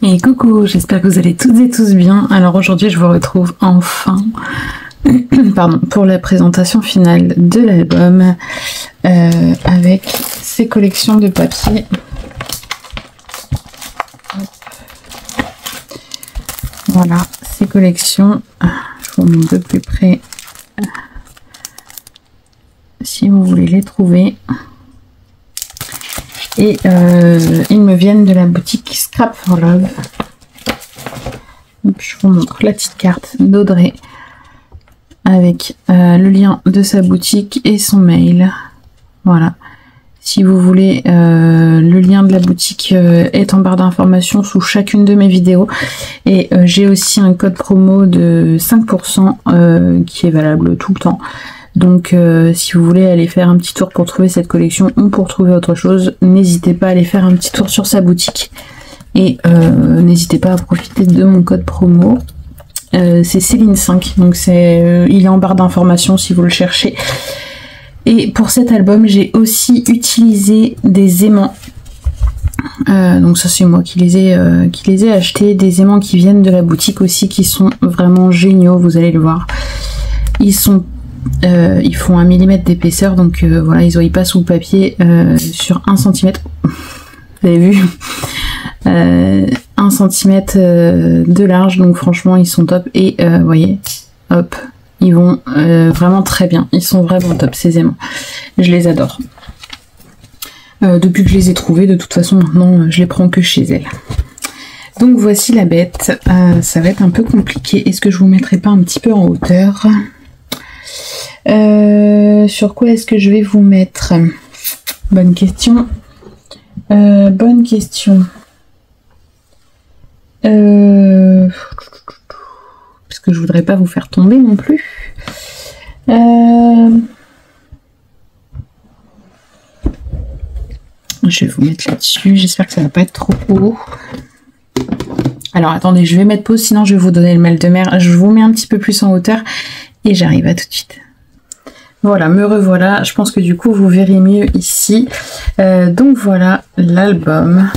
Et coucou, j'espère que vous allez toutes et tous bien. Alors aujourd'hui je vous retrouve enfin pardon, pour la présentation finale de l'album avec ces collections de papier. Voilà, ces collections, je vous montre de plus près si vous voulez les trouver. Et ils me viennent de la boutique Scrap for Love. Donc, je vous montre la petite carte d'Audrey avec le lien de sa boutique et son mail. Voilà. Si vous voulez, le lien de la boutique est en barre d'informations sous chacune de mes vidéos. Et j'ai aussi un code promo de 5% qui est valable tout le temps. Donc si vous voulez aller faire un petit tour pour trouver cette collection ou pour trouver autre chose, n'hésitez pas à aller faire un petit tour sur sa boutique. Et n'hésitez pas à profiter de mon code promo. C'est Céline 5, donc il est en barre d'informations si vous le cherchez. Et pour cet album, j'ai aussi utilisé des aimants. Donc ça c'est moi qui les ai achetés. Des aimants qui viennent de la boutique aussi, qui sont vraiment géniaux, vous allez le voir. Ils font 1 mm d'épaisseur, donc voilà, ils passent sous le papier sur 1 cm. Vous avez vu, 1 cm de large, donc franchement ils sont top. Et vous voyez, hop, ils vont vraiment très bien, ils sont vraiment top ces aimants, je les adore. Depuis que je les ai trouvés, de toute façon maintenant je les prends que chez elle. Donc voici la bête. Ça va être un peu compliqué. Est-ce que je vous mettrai pas un petit peu en hauteur? Sur quoi est-ce que je vais vous mettre? Bonne question. Bonne question. Parce que je voudrais pas vous faire tomber non plus. Je vais vous mettre là-dessus. J'espère que ça va pas être trop haut. Alors attendez, je vais mettre pause, sinon je vais vous donner le mal de mer. Je vous mets un petit peu plus en hauteur et j'arrive à tout de suite. Voilà, me revoilà. Je pense que du coup vous verrez mieux ici. Donc voilà l'album.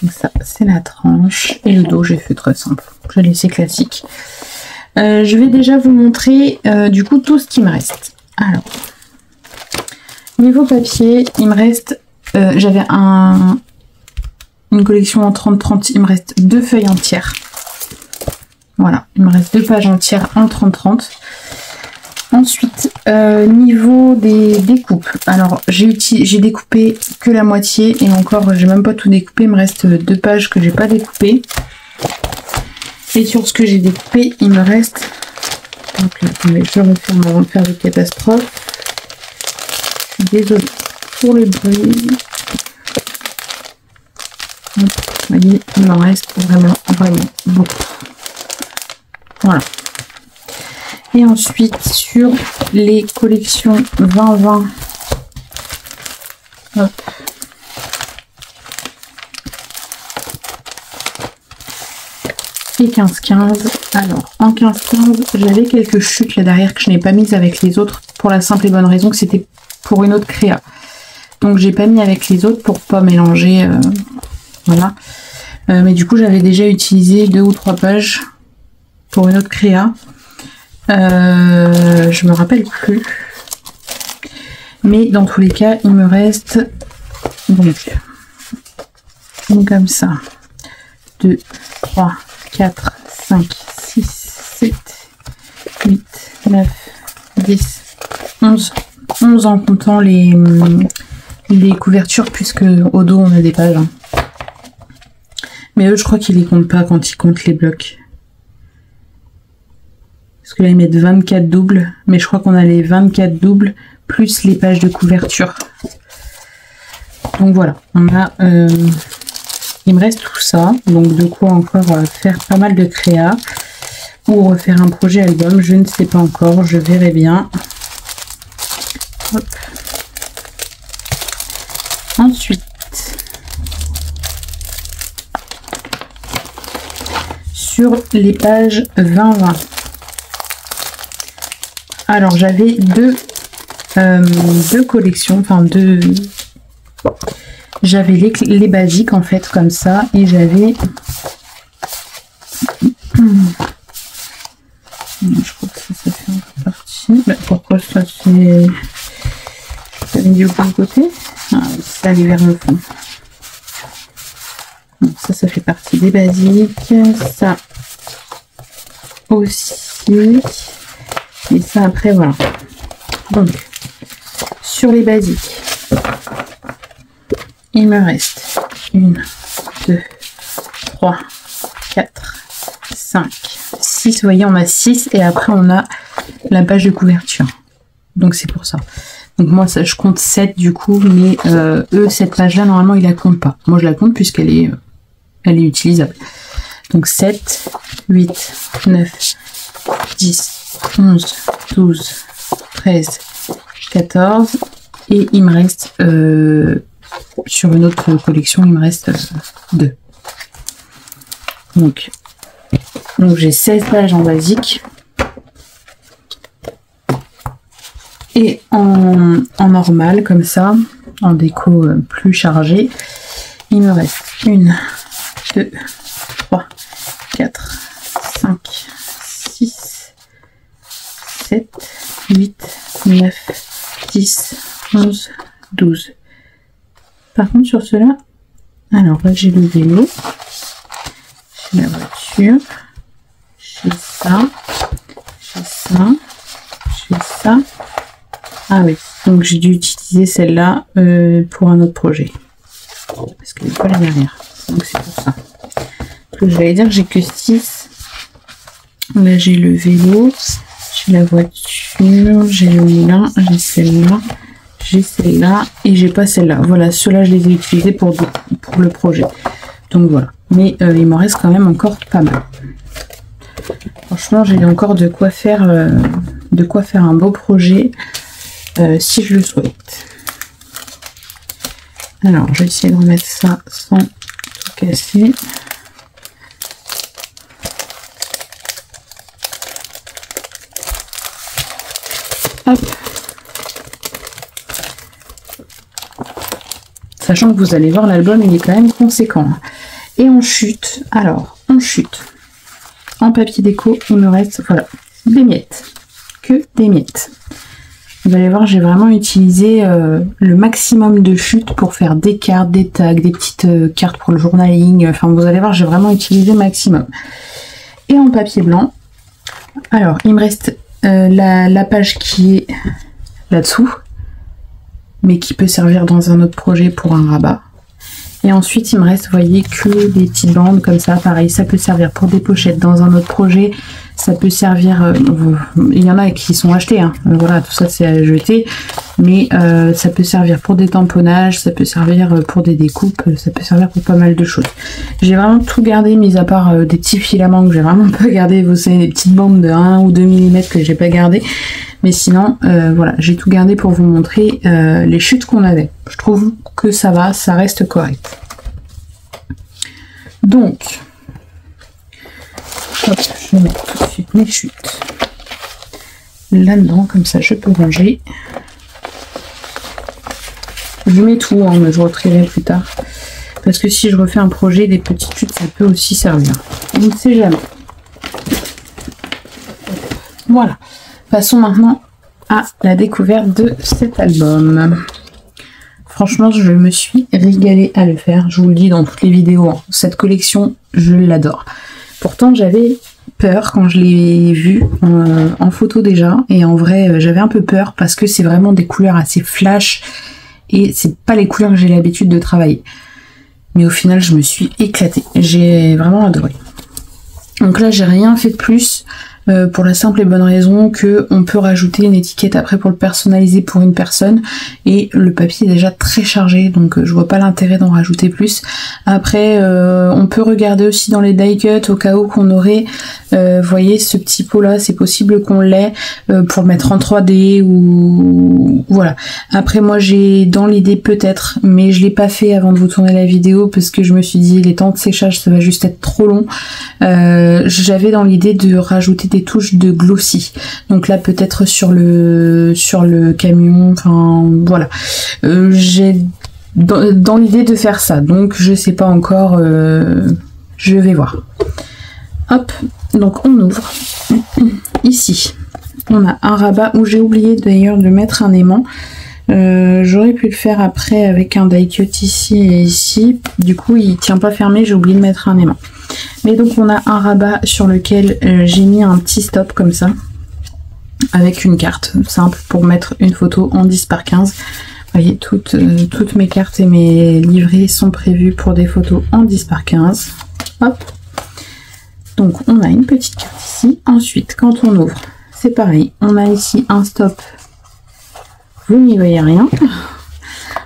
Donc ça c'est la tranche et le dos j'ai fait très simple. Je l'ai laissé classique. Je vais déjà vous montrer du coup tout ce qui me reste. Alors niveau papier, il me reste. J'avais une collection en 30-30. Il me reste 2 feuilles entières. Voilà, il me reste 2 pages entières en 30-30. Ensuite, niveau des découpes, alors j'ai découpé que la moitié et encore j'ai même pas tout découpé, il me reste 2 pages que j'ai pas découpées. Et sur ce que j'ai découpé, il me reste, donc là, attendez, je referme avant de faire des catastrophes. Désolée pour le bruit. Vous voyez, il m'en reste vraiment beaucoup. Voilà. Et ensuite, sur les collections 2020, hop, et 15-15. Alors, en 15-15, j'avais quelques chutes là derrière que je n'ai pas mises avec les autres pour la simple et bonne raison que c'était pour une autre créa. Donc, j'ai pas mis avec les autres pour pas mélanger. Voilà. Mais du coup, j'avais déjà utilisé 2 ou 3 pages pour une autre créa. Je me rappelle plus, mais dans tous les cas il me reste donc comme ça 2, 3, 4, 5, 6, 7, 8, 9, 10, 11 en comptant les couvertures, puisque au dos on a des pages, hein. Mais eux je crois qu'ils les comptent pas quand ils comptent les blocs. Parce que là ils mettent 24 doubles, mais je crois qu'on a les 24 doubles plus les pages de couverture. Donc voilà, on a il me reste tout ça, donc de quoi encore faire pas mal de créa ou refaire un projet album, je ne sais pas encore, je verrai bien. Hop. Ensuite, sur les pages 20-20. Alors j'avais deux collections, enfin deux j'avais les basiques en fait comme ça, et j'avais... Je crois que ça fait un peu partie. Mais pourquoi ça c'est... Ça mis du bon côté. Ah, ça allait vers le fond. Donc, ça fait partie des basiques. Ça aussi. Et ça après, voilà. Donc, sur les basiques, il me reste 1, 2, 3, 4, 5, 6. Vous voyez, on a 6 et après on a la page de couverture. Donc c'est pour ça. Donc moi ça, je compte 7 du coup, mais eux cette page là normalement ils la comptent pas. Moi je la compte puisqu'elle est, elle est utilisable. Donc 7, 8, 9, 10, 11, 12, 13, 14 et il me reste sur une autre collection il me reste 2. Donc j'ai 16 pages en basique. Et en normal, comme ça, en déco plus chargé, il me reste 1, 2, 3, 4, 5, 6, 7, 8, 9, 10, 11, 12. Par contre, sur cela, alors là, j'ai le vélo, j'ai la voiture, j'ai ça, j'ai ça, j'ai ça. Ah oui, donc j'ai dû utiliser celle-là pour un autre projet. Parce qu'elle n'est pas la dernière. Donc c'est pour ça. Donc, je vais dire que j'ai que 6. Là j'ai le vélo, j'ai la voiture, j'ai le moulin, j'ai celle-là, j'ai celle-là et j'ai pas celle-là. Voilà, ceux-là je les ai utilisés pour le projet. Donc voilà. Mais il m'en reste quand même encore pas mal. Franchement, j'ai encore de quoi faire un beau projet. Si je le souhaite. Alors, je vais essayer de remettre ça sans tout casser. Hop. Sachant que vous allez voir, l'album, il est quand même conséquent. Et on chute. Alors, on chute. En papier déco, il me reste, voilà, des miettes. Que des miettes. Vous allez voir, j'ai vraiment utilisé le maximum de chutes pour faire des cartes, des tags, des petites cartes pour le journaling. Enfin, vous allez voir, j'ai vraiment utilisé le maximum. Et en papier blanc, alors, il me reste la page qui est là-dessous, mais qui peut servir dans un autre projet pour un rabat. Et ensuite, il me reste, vous voyez, que des petites bandes comme ça. Pareil, ça peut servir pour des pochettes dans un autre projet. Ça peut servir... il y en a qui sont achetés. Hein. Voilà, tout ça, c'est à jeter. Mais ça peut servir pour des tamponnages. Ça peut servir pour des découpes. Ça peut servir pour pas mal de choses. J'ai vraiment tout gardé, mis à part des petits filaments que j'ai vraiment pas gardé. Vous savez, des petites bandes de 1 ou 2 mm que j'ai pas gardé. Mais sinon, voilà, j'ai tout gardé pour vous montrer les chutes qu'on avait. Je trouve que ça va, ça reste correct. Donc, hop, je vais mettre tout de suite mes chutes là-dedans, comme ça je peux ranger. Je mets tout, hein, mais je retrierai plus tard. Parce que si je refais un projet, des petites chutes, ça peut aussi servir. On ne sait jamais. Voilà. Passons maintenant à la découverte de cet album. Franchement, je me suis régalée à le faire. Je vous le dis dans toutes les vidéos. Hein. Cette collection, je l'adore. Pourtant, j'avais peur quand je l'ai vue en photo déjà. Et en vrai, j'avais un peu peur parce que c'est vraiment des couleurs assez flash. Et c'est pas les couleurs que j'ai l'habitude de travailler. Mais au final, je me suis éclatée. J'ai vraiment adoré. Donc là, j'ai rien fait de plus. Pour la simple et bonne raison que on peut rajouter une étiquette après pour le personnaliser pour une personne et le papier est déjà très chargé, donc je vois pas l'intérêt d'en rajouter plus. Après on peut regarder aussi dans les die cut au cas où qu'on aurait voyez ce petit pot là, c'est possible qu'on l'ait pour mettre en 3D ou voilà. Après moi j'ai dans l'idée peut-être, mais je l'ai pas fait avant de vous tourner la vidéo parce que je me suis dit les temps de séchage ça va juste être trop long. J'avais dans l'idée de rajouter des touches de glossy, donc là peut-être sur le camion, enfin voilà. J'ai dans l'idée de faire ça. Donc je sais pas encore, je vais voir. Hop, donc on ouvre. Ici, on a un rabat où j'ai oublié d'ailleurs de mettre un aimant. J'aurais pu le faire après avec un die cut ici et ici. Du coup, il tient pas fermé, j'ai oublié de mettre un aimant. Mais donc on a un rabat sur lequel j'ai mis un petit stop comme ça, avec une carte simple pour mettre une photo en 10 par 15. Vous voyez, toutes mes cartes et mes livrets sont prévus pour des photos en 10 par 15. Hop. Donc on a une petite carte ici. Ensuite, quand on ouvre, c'est pareil. On a ici un stop. Vous n'y voyez rien.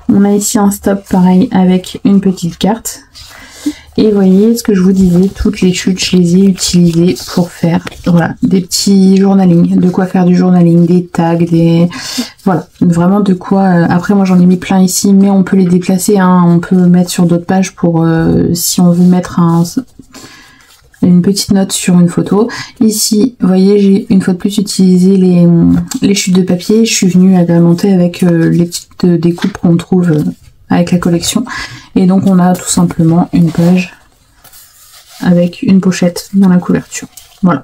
On a ici un stop pareil avec une petite carte. Et vous voyez ce que je vous disais, toutes les chutes, je les ai utilisées pour faire voilà, des petits journaling, de quoi faire du journaling, des tags, des... Voilà, vraiment de quoi... Après, moi, j'en ai mis plein ici, mais on peut les déplacer, hein. On peut mettre sur d'autres pages pour... si on veut mettre une petite note sur une photo. Ici, vous voyez, j'ai une fois de plus utilisé les chutes de papier. Je suis venue agrémenter avec les petites découpes qu'on trouve... avec la collection, et donc on a tout simplement une page avec une pochette dans la couverture. Voilà.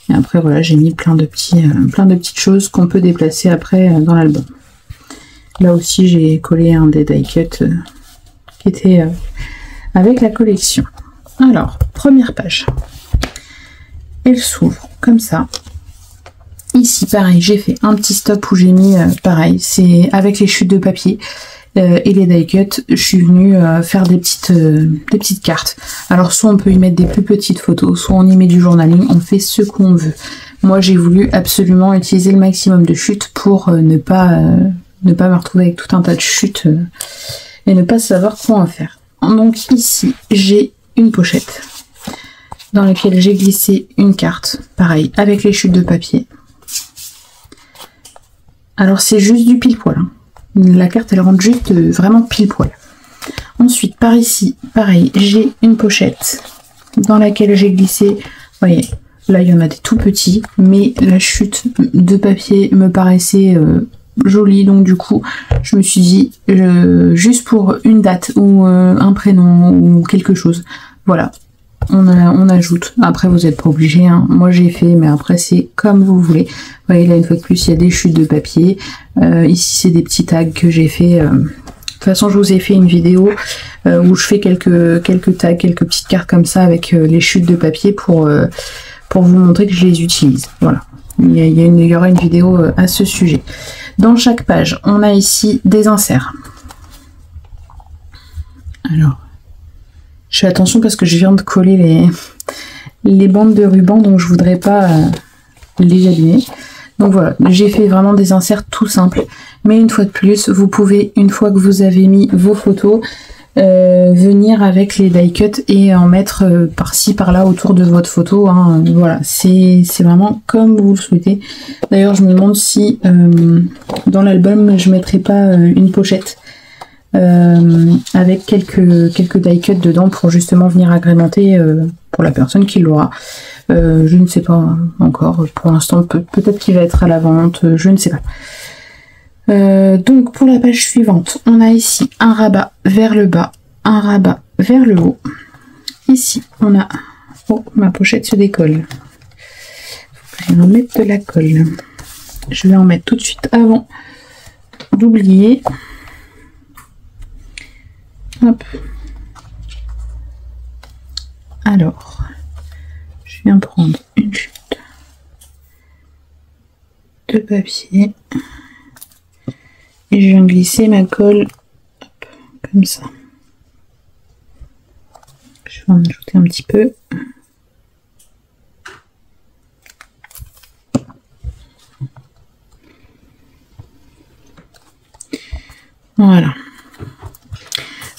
Et après voilà, j'ai mis plein de petites choses qu'on peut déplacer après dans l'album. Là aussi j'ai collé un des die cut qui était avec la collection. Alors première page, elle s'ouvre comme ça. Ici pareil, j'ai fait un petit stop où j'ai mis pareil, c'est avec les chutes de papier. Et les die cut, je suis venue faire des petites cartes. Alors soit on peut y mettre des plus petites photos, soit on y met du journaling, on fait ce qu'on veut. Moi j'ai voulu absolument utiliser le maximum de chutes pour ne pas me retrouver avec tout un tas de chutes et ne pas savoir quoi en faire. Donc ici j'ai une pochette dans laquelle j'ai glissé une carte, pareil, avec les chutes de papier. Alors c'est juste du pile poil, hein. La carte elle rentre juste vraiment pile poil. Ensuite par ici pareil, j'ai une pochette dans laquelle j'ai glissé, vous voyez là il y en a des tout petits, mais la chute de papier me paraissait jolie, donc du coup je me suis dit juste pour une date ou un prénom ou quelque chose, voilà, on ajoute. Après vous n'êtes pas obligé, hein. Moi j'ai fait, mais après c'est comme vous voulez. Vous voyez là une fois de plus il y a des chutes de papier. Ici c'est des petits tags que j'ai fait. De toute façon je vous ai fait une vidéo où je fais quelques tags, quelques petites cartes comme ça avec les chutes de papier pour vous montrer que je les utilise. Voilà. Il y aura une vidéo à ce sujet. Dans chaque page on a ici des inserts. Alors je fais attention parce que je viens de coller les bandes de ruban, donc je voudrais pas les abîmer. Donc voilà, j'ai fait vraiment des inserts tout simples. Mais une fois de plus, vous pouvez, une fois que vous avez mis vos photos, venir avec les die cut et en mettre par-ci, par-là autour de votre photo, hein. Voilà, c'est vraiment comme vous le souhaitez. D'ailleurs, je me demande si dans l'album, je mettrai pas une pochette. Avec quelques die cut dedans pour justement venir agrémenter pour la personne qui l'aura. Je ne sais pas encore pour l'instant, peut-être qu'il va être à la vente, je ne sais pas. Donc pour la page suivante, on a ici un rabat vers le bas, un rabat vers le haut. Ici on a... Oh, ma pochette se décolle. Je vais en mettre de la colle. Je vais en mettre tout de suite avant d'oublier. Hop. Alors, je viens prendre une chute de papier et je viens glisser ma colle, hop, comme ça. Je vais en ajouter un petit peu. Voilà.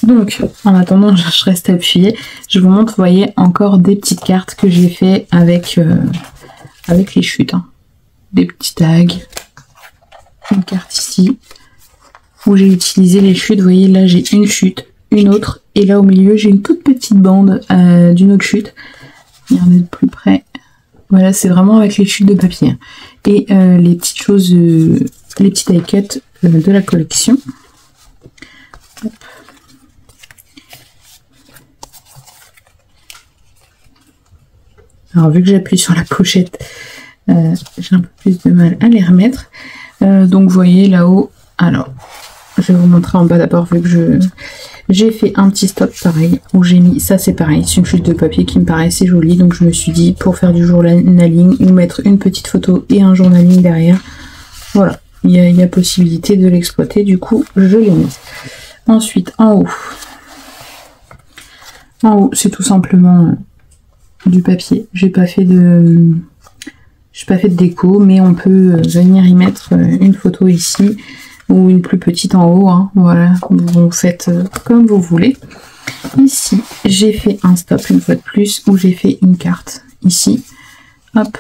Donc, en attendant, je reste appuyée. Je vous montre, vous voyez, encore des petites cartes que j'ai fait avec les chutes. Hein. Des petits tags. Une carte ici, où j'ai utilisé les chutes. Vous voyez, là, j'ai une chute, une autre. Et là, au milieu, j'ai une toute petite bande d'une autre chute. Regardez de plus près. Voilà, c'est vraiment avec les chutes de papier. Et les petites choses, les petits die cut de la collection. Hop. Alors vu que j'appuie sur la pochette, j'ai un peu plus de mal à les remettre. Donc vous voyez là-haut, alors je vais vous montrer en bas d'abord vu que j'ai fait un petit stop pareil où j'ai mis, ça c'est pareil, c'est une chute de papier qui me paraissait jolie, donc je me suis dit pour faire du journaling ou mettre une petite photo et un journaling derrière, voilà, il y a possibilité de l'exploiter, du coup je l'ai mis. Ensuite en haut c'est tout simplement du papier, j'ai pas fait de déco, mais on peut venir y mettre une photo ici ou une plus petite en haut, hein. Voilà, vous faites comme vous voulez. Ici j'ai fait un stop une fois de plus où j'ai fait une carte ici, hop,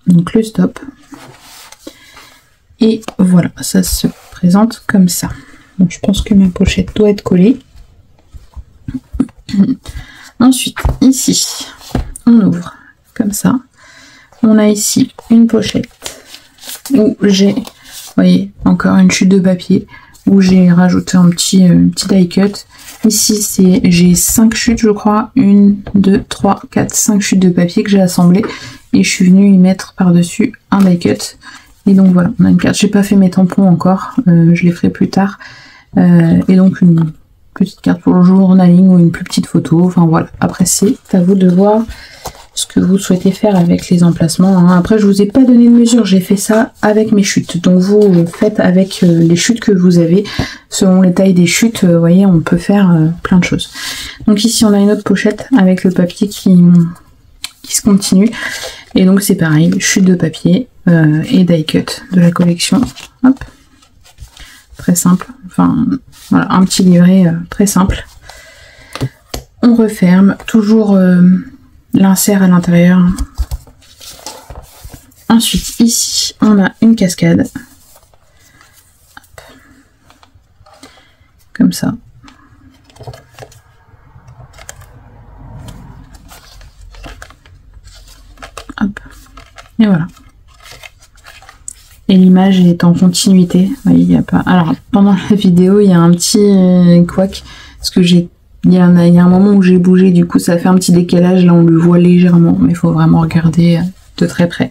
donc le stop, et voilà, ça se présente comme ça. Donc je pense que ma pochette doit être collée. Ensuite ici on ouvre comme ça, on a ici une pochette où j'ai, vous voyez, encore une chute de papier où j'ai rajouté un petit die cut. Ici j'ai 5 chutes je crois, 1, 2, 3, 4, 5 chutes de papier que j'ai assemblées et je suis venue y mettre par dessus un die cut. Et donc voilà, on a une carte. J'ai pas fait mes tampons encore, je les ferai plus tard. Et donc une petite carte pour le journaling ou une plus petite photo, enfin voilà, après c'est à vous de voir ce que vous souhaitez faire avec les emplacements, hein. Après je vous ai pas donné de mesure, j'ai fait ça avec mes chutes, donc vous faites avec les chutes que vous avez, selon les tailles des chutes, vous voyez, on peut faire plein de choses. Donc ici on a une autre pochette avec le papier qui se continue, et donc c'est pareil, chute de papier et die cut de la collection, hop, très simple, enfin voilà, un petit livret très simple. On referme, toujours l'insert à l'intérieur. Ensuite ici on a une cascade, hop, comme ça, hop, et voilà, et l'image est en continuité. Vous voyez, il n'y a pas, alors pendant la vidéo il y a un petit couac parce que il y a un moment où j'ai bougé, du coup ça fait un petit décalage, là on le voit légèrement, mais il faut vraiment regarder de très près.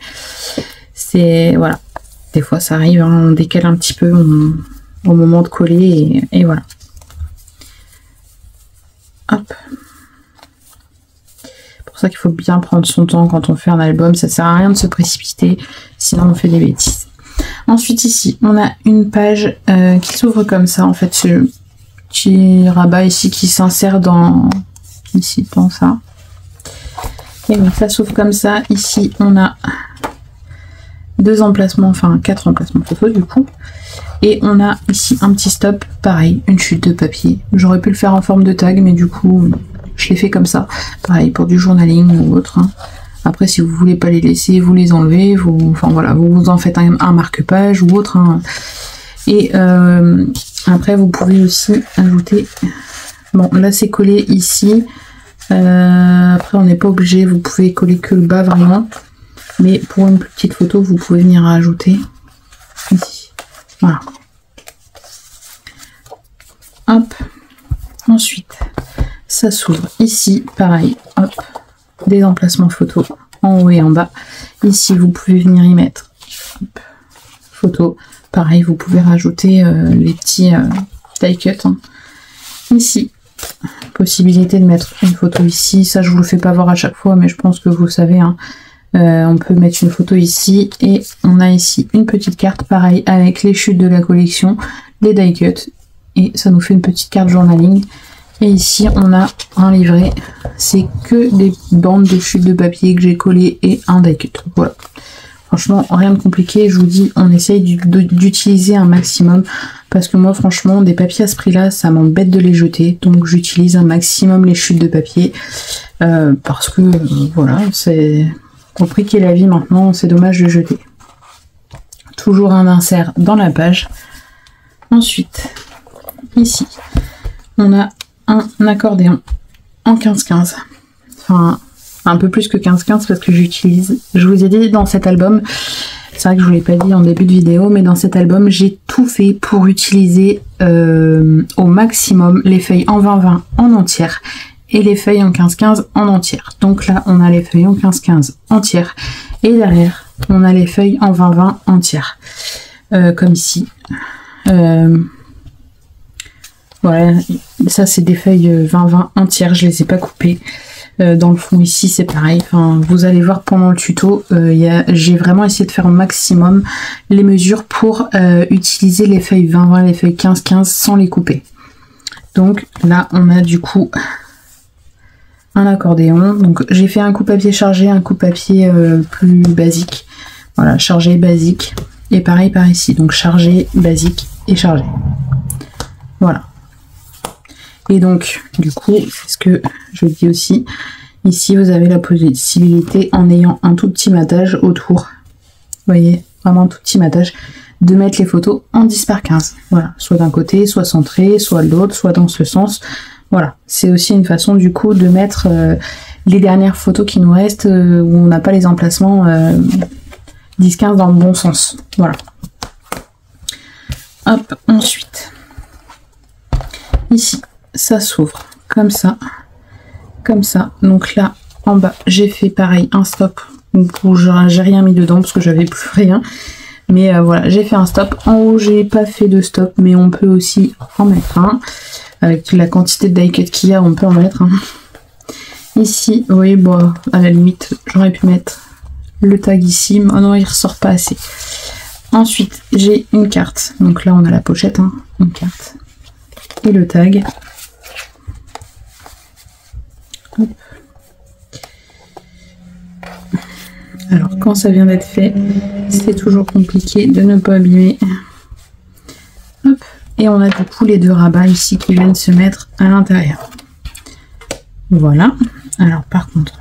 C'est, voilà, des fois ça arrive, hein, on décale un petit peu au moment de coller, et voilà. Hop. C'est pour ça qu'il faut bien prendre son temps quand on fait un album, ça sert à rien de se précipiter, sinon on fait des bêtises. Ensuite ici, on a une page qui s'ouvre comme ça, en fait, ce petit rabat ici qui s'insère dans ça, et donc ça s'ouvre comme ça. Ici on a 2 emplacements, enfin 4 emplacements photo du coup, et on a ici un petit stop, pareil, une chute de papier. J'aurais pu le faire en forme de tag, mais du coup je l'ai fait comme ça, pareil pour du journaling ou autre, hein. Après si vous voulez pas les laisser, vous les enlevez, enfin voilà, vous en faites un marque-page ou autre, hein. Et après vous pouvez aussi ajouter, bon là c'est collé ici, après on n'est pas obligé, vous pouvez coller que le bas vraiment, mais pour une plus petite photo vous pouvez venir rajouter ici, voilà, hop. Ensuite ça s'ouvre ici, pareil, hop, des emplacements photos en haut et en bas. Ici vous pouvez venir y mettre, hop, photo, pareil vous pouvez rajouter les petits die cut, hein. Ici possibilité de mettre une photo ici, ça je vous le fais pas voir à chaque fois, mais je pense que vous savez, hein. On peut mettre une photo ici, et on a ici une petite carte, pareil avec les chutes de la collection, les die cut, et ça nous fait une petite carte journaling. Et ici on a un livret, c'est que des bandes de chutes de papier que j'ai collées et un die cut, voilà. Franchement rien de compliqué, je vous dis, on essaye d'utiliser un maximum, parce que moi franchement des papiers à ce prix là ça m'embête de les jeter, donc j'utilise un maximum les chutes de papier, parce que voilà, c'est au prix qu'est la vie maintenant, c'est dommage de jeter. Toujours un insert dans la page. Ensuite ici on a un accordéon en 15-15, enfin un peu plus que 15-15 parce que j'utilise, je vous ai dit dans cet album, c'est vrai que je vous l'ai pas dit en début de vidéo, mais dans cet album j'ai tout fait pour utiliser au maximum les feuilles en 20-20 en entière et les feuilles en 15-15 en entière. Donc là, on a les feuilles en 15-15 entières. Et derrière, on a les feuilles en 20-20 entières. Comme ici. Voilà, ça c'est des feuilles 20-20 entières, je les ai pas coupées. Dans le fond ici c'est pareil, enfin, vous allez voir pendant le tuto, j'ai vraiment essayé de faire au maximum les mesures pour utiliser les feuilles 20-20, les feuilles 15-15 sans les couper. Donc là on a du coup un accordéon, donc j'ai fait un coup papier chargé, un coup papier plus basique, voilà, chargé basique, et pareil par ici, donc chargé, basique et chargé, voilà. Et donc, du coup, c'est ce que je dis aussi, ici vous avez la possibilité, en ayant un tout petit matage autour, vous voyez, vraiment un tout petit matage, de mettre les photos en 10 par 15. Voilà, soit d'un côté, soit centré, soit de l'autre, soit dans ce sens. Voilà, c'est aussi une façon du coup de mettre les dernières photos qui nous restent, où on n'a pas les emplacements 10-15 dans le bon sens. Voilà. Hop, ensuite, ici, ça s'ouvre comme ça, comme ça. Donc là, en bas, j'ai fait pareil un stop où j'ai rien mis dedans parce que j'avais plus rien. Mais voilà, j'ai fait un stop. En haut, j'ai pas fait de stop, mais on peut aussi en mettre un. Avec la quantité de die cut qu'il y a, on peut en mettre un. Ici, vous voyez, bon, à la limite, j'aurais pu mettre le tag ici. Oh non, il ressort pas assez. Ensuite, j'ai une carte. Donc là, on a la pochette, hein, une carte. Et le tag. Hop. Alors, quand ça vient d'être fait, c'est toujours compliqué de ne pas abîmer. Hop. Et on a du coup les deux rabats ici qui viennent se mettre à l'intérieur. Voilà. Alors, par contre,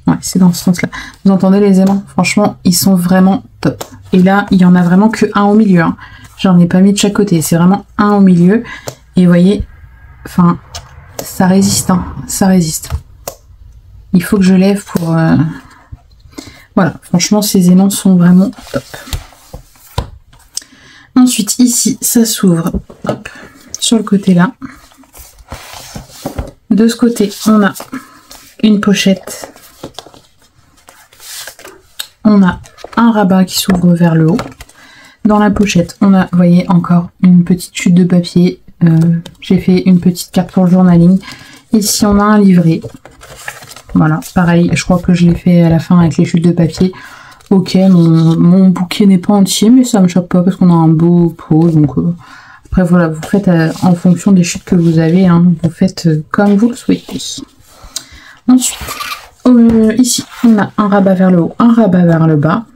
ouais, c'est dans ce sens-là. Vous entendez les aimants? Franchement, ils sont vraiment top. Et là, il y en a vraiment que un au milieu. Hein. J'en ai pas mis de chaque côté. C'est vraiment un au milieu. Et vous voyez, enfin, ça résiste. Hein. Ça résiste. Il faut que je lève pour... Voilà, franchement, ces aimants sont vraiment top. Ensuite, ici, ça s'ouvre. Hop, sur le côté là. De ce côté, on a une pochette. On a un rabat qui s'ouvre vers le haut. Dans la pochette, on a, vous voyez, encore une petite chute de papier. J'ai fait une petite carte pour le journaling. Ici, on a un livret. Voilà, pareil, je crois que je l'ai fait à la fin avec les chutes de papier. Ok, mon bouquet n'est pas entier, mais ça me choque pas parce qu'on a un beau pot. Donc après, voilà, vous faites en fonction des chutes que vous avez. Hein, vous faites comme vous le souhaitez. Ensuite, ici, on a un rabat vers le haut, un rabat vers le bas.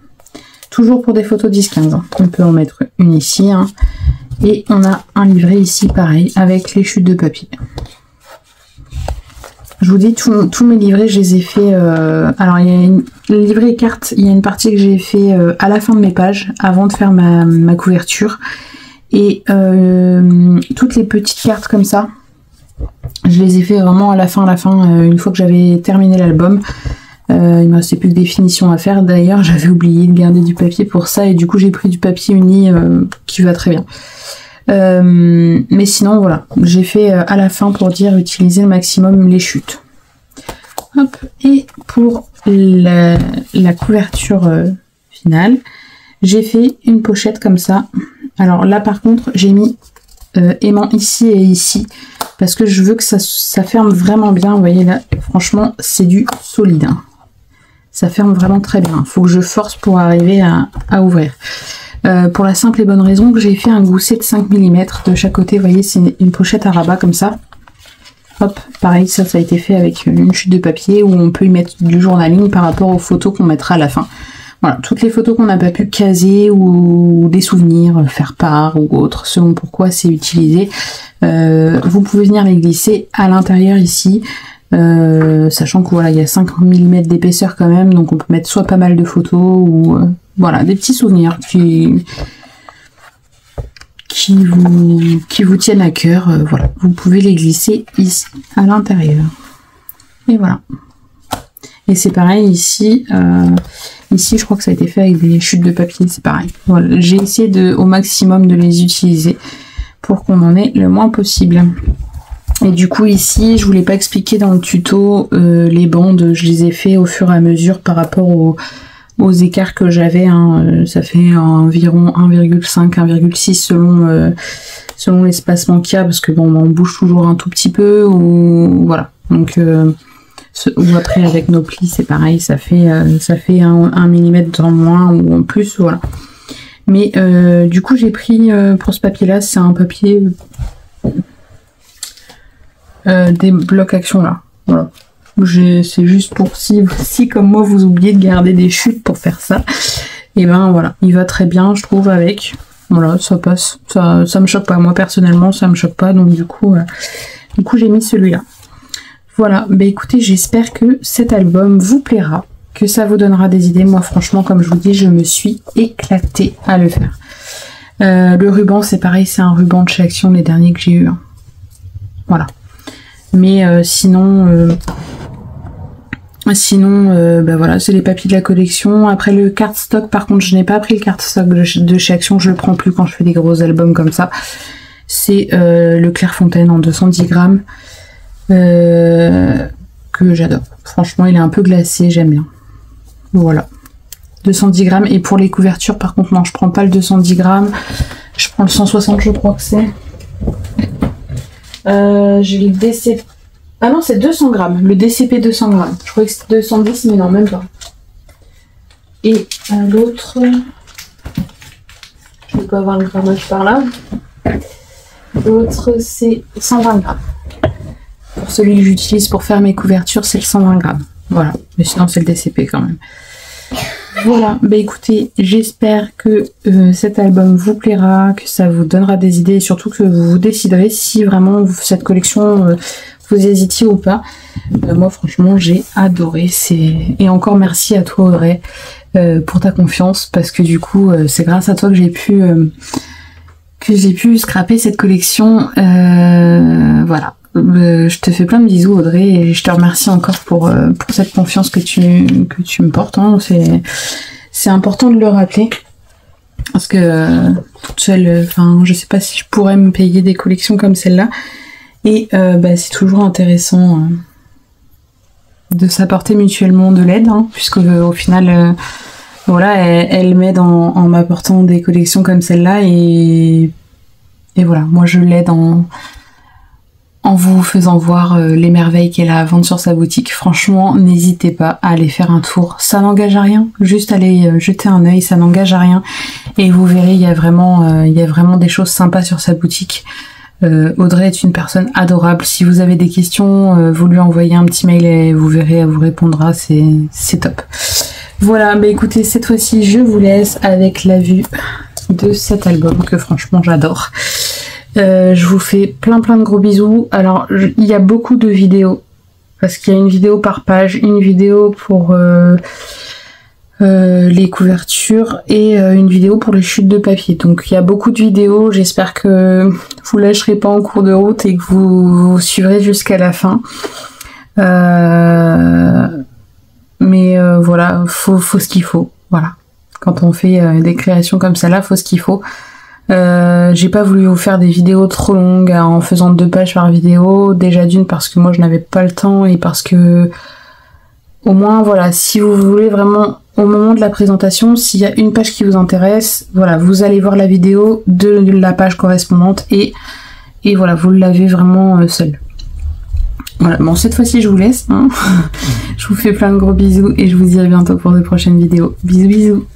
Toujours pour des photos 10-15. Hein. On peut en mettre une ici. Hein, et on a un livret ici, pareil, avec les chutes de papier. Je vous dis, tous mes livrets, je les ai fait... alors, il y a le livret carte, il y a une partie que j'ai fait à la fin de mes pages, avant de faire ma couverture. Et toutes les petites cartes comme ça, je les ai fait vraiment à la fin, une fois que j'avais terminé l'album. Il me restait plus que des finitions à faire. D'ailleurs, j'avais oublié de garder du papier pour ça, et du coup, j'ai pris du papier uni qui va très bien. Mais sinon voilà, j'ai fait à la fin pour dire utiliser le maximum les chutes. Hop, et pour la couverture finale, j'ai fait une pochette comme ça. Alors là par contre j'ai mis aimant ici et ici parce que je veux que ça ferme vraiment bien. Vous voyez là, franchement c'est du solide, hein. Ça ferme vraiment très bien. Faut que je force pour arriver à ouvrir. Pour la simple et bonne raison que j'ai fait un gousset de 5 mm de chaque côté. Vous voyez, c'est une pochette à rabat comme ça. Hop, pareil, ça a été fait avec une chute de papier où on peut y mettre du journaling par rapport aux photos qu'on mettra à la fin. Voilà, toutes les photos qu'on n'a pas pu caser ou des souvenirs, faire part ou autre, selon pourquoi c'est utilisé. Vous pouvez venir les glisser à l'intérieur ici. Sachant que voilà, il y a 5 mm d'épaisseur quand même, donc on peut mettre soit pas mal de photos ou voilà, des petits souvenirs qui vous tiennent à cœur. Voilà, vous pouvez les glisser ici à l'intérieur. Et voilà. Et c'est pareil ici. Ici, je crois que ça a été fait avec des chutes de papier, c'est pareil. Voilà, j'ai essayé au maximum de les utiliser pour qu'on en ait le moins possible. Et du coup ici, je vous l'ai pas expliqué dans le tuto, les bandes, je les ai fait au fur et à mesure par rapport aux écarts que j'avais. Hein. Ça fait environ 1,5, 1,6 selon l'espacement qu'il y a, parce que bon, on bouge toujours un tout petit peu, ou voilà. Donc, ou après avec nos plis, c'est pareil, ça fait 1 millimètre en moins ou en plus, voilà. Mais du coup, j'ai pris pour ce papier-là, c'est un papier des blocs action là. Voilà. C'est juste pour si comme moi vous oubliez de garder des chutes pour faire ça, et ben voilà, il va très bien je trouve avec. Voilà, ça passe, ça me choque pas. Moi personnellement ça me choque pas, donc du coup j'ai mis celui-là. Voilà, bah écoutez, j'espère que cet album vous plaira, que ça vous donnera des idées. Moi franchement, comme je vous dis, je me suis éclatée à le faire. Le ruban c'est pareil, c'est un ruban de chez Action, les derniers que j'ai eu. Hein. Voilà. Mais sinon, bah voilà, c'est les papiers de la collection. Après le cardstock, par contre, je n'ai pas pris le cardstock de chez Action, je le prends plus quand je fais des gros albums comme ça. C'est le Clairefontaine en 210 grammes que j'adore. Franchement, il est un peu glacé, j'aime bien. Voilà, 210 grammes. Et pour les couvertures, par contre, non, je prends pas le 210 grammes. Je prends le 160, je crois que c'est. J'ai le DCP. Ah non, c'est 200 grammes. Le DCP 200 grammes. Je croyais que c'était 210, mais non, même pas. Et l'autre, je ne peux pas avoir le grammage par là. L'autre, c'est 120 grammes. Pour celui que j'utilise pour faire mes couvertures, c'est le 120 grammes. Voilà. Mais sinon, c'est le DCP quand même. Voilà, bah écoutez, j'espère que cet album vous plaira, que ça vous donnera des idées et surtout que vous déciderez si vraiment cette collection vous hésitiez ou pas. Moi franchement j'ai adoré, et encore merci à toi Audrey pour ta confiance, parce que du coup c'est grâce à toi que j'ai pu scraper cette collection. Voilà. Je te fais plein de bisous Audrey, et je te remercie encore pour cette confiance que tu me portes. Hein. C'est important de le rappeler, parce que toute seule, je sais pas si je pourrais me payer des collections comme celle-là, et c'est toujours intéressant de s'apporter mutuellement de l'aide, hein, puisque au final voilà, elle m'aide en m'apportant des collections comme celle-là, et voilà, moi je l'aide en vous faisant voir les merveilles qu'elle a à vendre sur sa boutique. Franchement, n'hésitez pas à aller faire un tour. Ça n'engage à rien. Juste aller jeter un œil, ça n'engage à rien. Et vous verrez, il y a vraiment des choses sympas sur sa boutique. Audrey est une personne adorable. Si vous avez des questions, vous lui envoyez un petit mail et vous verrez, elle vous répondra. C'est top. Voilà, bah écoutez, cette fois-ci, je vous laisse avec la vue de cet album que franchement j'adore. Je vous fais plein de gros bisous. Alors il y a beaucoup de vidéos, parce qu'il y a une vidéo par page, une vidéo pour les couvertures et une vidéo pour les chutes de papier. Donc il y a beaucoup de vidéos, j'espère que vous lâcherez pas en cours de route et que vous suivrez jusqu'à la fin. Mais voilà, faut ce qu'il faut. Voilà, quand on fait des créations comme ça là, faut ce qu'il faut. J'ai pas voulu vous faire des vidéos trop longues en faisant 2 pages par vidéo, déjà d'une parce que moi je n'avais pas le temps, et parce que au moins voilà, si vous voulez vraiment au moment de la présentation, s'il y a une page qui vous intéresse, voilà, vous allez voir la vidéo de la page correspondante, et voilà, vous l'avez vraiment seul. Voilà, bon cette fois-ci je vous laisse, hein. Je vous fais plein de gros bisous et je vous dis à bientôt pour de prochaines vidéos. Bisous bisous.